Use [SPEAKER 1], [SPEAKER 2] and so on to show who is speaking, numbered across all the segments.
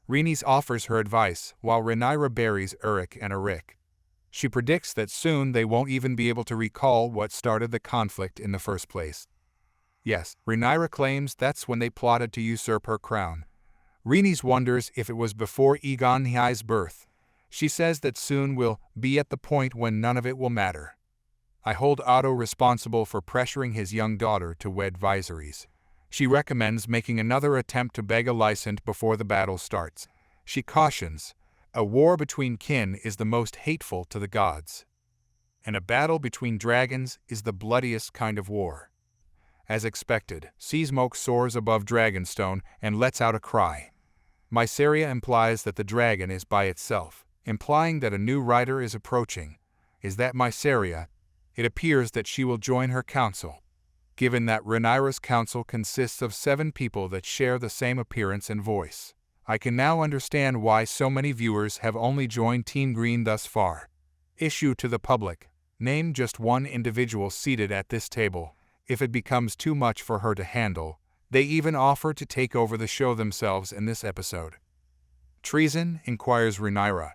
[SPEAKER 1] Rhaenys offers her advice, while Rhaenyra buries Eric and Eric. She predicts that soon they won't even be able to recall what started the conflict in the first place. Yes, Rhaenyra claims that's when they plotted to usurp her crown. Rhaenys wonders if it was before Aegon High's birth. She says that soon we'll be at the point when none of it will matter. I hold Otto responsible for pressuring his young daughter to wed Viserys. She recommends making another attempt to beg a license before the battle starts. She cautions, a war between kin is the most hateful to the gods. And a battle between dragons is the bloodiest kind of war. As expected, Seasmoke soars above Dragonstone and lets out a cry. Mysaria implies that the dragon is by itself, implying that a new rider is approaching. Is that Mysaria? It appears that she will join her council. Given that Rhaenyra's council consists of 7 people that share the same appearance and voice, I can now understand why so many viewers have only joined Team Green thus far. Issue to the public: name just one individual seated at this table. If it becomes too much for her to handle, they even offer to take over the show themselves in this episode. Treason? Inquires Rhaenyra.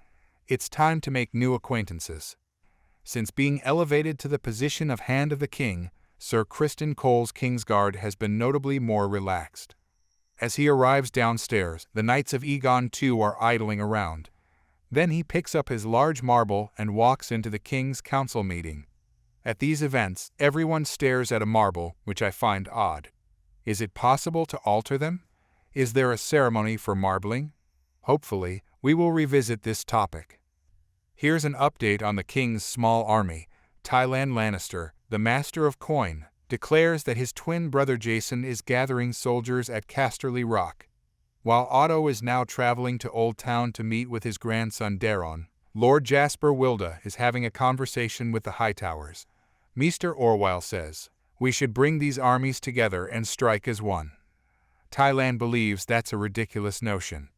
[SPEAKER 1] It's time to make new acquaintances. Since being elevated to the position of Hand of the King, Sir Criston Cole's Kingsguard has been notably more relaxed. As he arrives downstairs, the Knights of Aegon II are idling around. Then he picks up his large marble and walks into the King's Council meeting. At these events, everyone stares at a marble, which I find odd. Is it possible to alter them? Is there a ceremony for marbling? Hopefully, we will revisit this topic. Here's an update on the King's small army. Tylan Lannister, the Master of Coin, declares that his twin brother Jason is gathering soldiers at Casterly Rock. While Otto is now traveling to Old Town to meet with his grandson Daeron, Lord Jasper Wilda is having a conversation with the Hightowers. Maester Orwell says, "We should bring these armies together and strike as one." Tylan believes that's a ridiculous notion.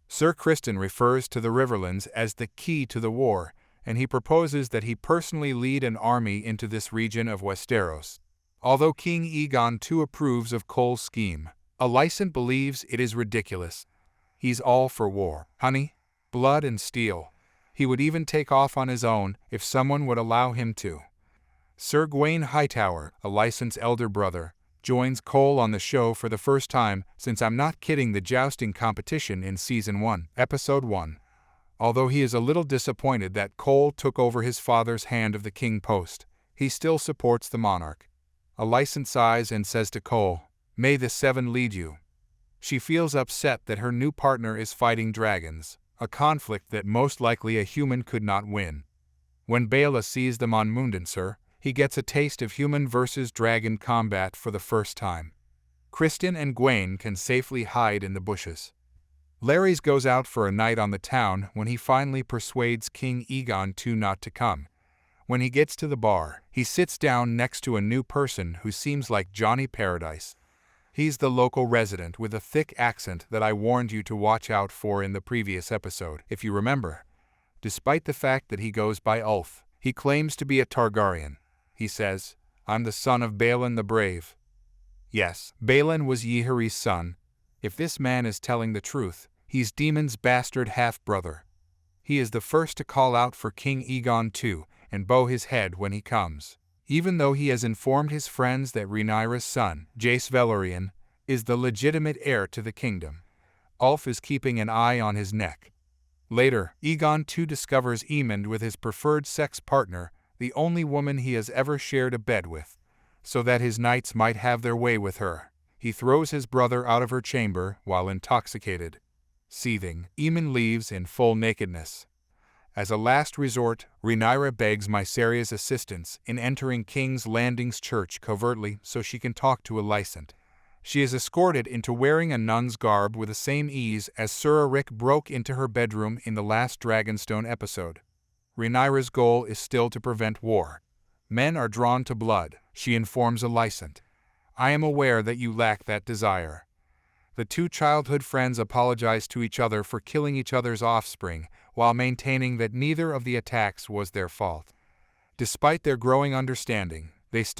[SPEAKER 1] Sir Criston refers to the Riverlands as the key to the war, and he proposes that he personally lead an army into this region of Westeros. Although King Aegon II approves of Cole's scheme, Alicent believes it is ridiculous. He's all for war, honey, blood and steel. He would even take off on his own if someone would allow him to. Sir Gawain Hightower, Alicent's elder brother, joins Cole on the show for the first time since I'm not kidding the jousting competition in Season 1, Episode 1. Although he is a little disappointed that Cole took over his father's Hand of the King post, he still supports the monarch. Alicent sighs and says to Cole, "May the 7 lead you." She feels upset that her new partner is fighting dragons, a conflict that most likely a human could not win. When Baela sees them on Mundenser, he gets a taste of human versus dragon combat for the first time. Criston and Gwaine can safely hide in the bushes. Larys goes out for a night on the town when he finally persuades King Aegon II not to come. When he gets to the bar, he sits down next to a new person who seems like Johnny Paradise. He's the local resident with a thick accent that I warned you to watch out for in the previous episode, if you remember. Despite the fact that he goes by Ulf, he claims to be a Targaryen. He says, "I'm the son of Balon the Brave." Yes, Balon was Yehare's son. If this man is telling the truth, he's Daemon's bastard half-brother. He is the first to call out for King Aegon II and bow his head when he comes, even though he has informed his friends that Rhaenyra's son, Jace Velaryon, is the legitimate heir to the kingdom. Ulf is keeping an eye on his neck. Later, Aegon II discovers Aemond with his preferred sex partner, the only woman he has ever shared a bed with, so that his knights might have their way with her. He throws his brother out of her chamber while intoxicated. Seething, Aemond leaves in full nakedness. As a last resort, Rhaenyra begs Mysaria's assistance in entering King's Landing's church covertly so she can talk to Alicent. She is escorted into wearing a nun's garb with the same ease as Sir Eric broke into her bedroom in the last Dragonstone episode. Rhaenyra's goal is still to prevent war. Men are drawn to blood, she informs Alicent. I am aware that you lack that desire. The two childhood friends apologize to each other for killing each other's offspring, while maintaining that neither of the attacks was their fault. Despite their growing understanding, they still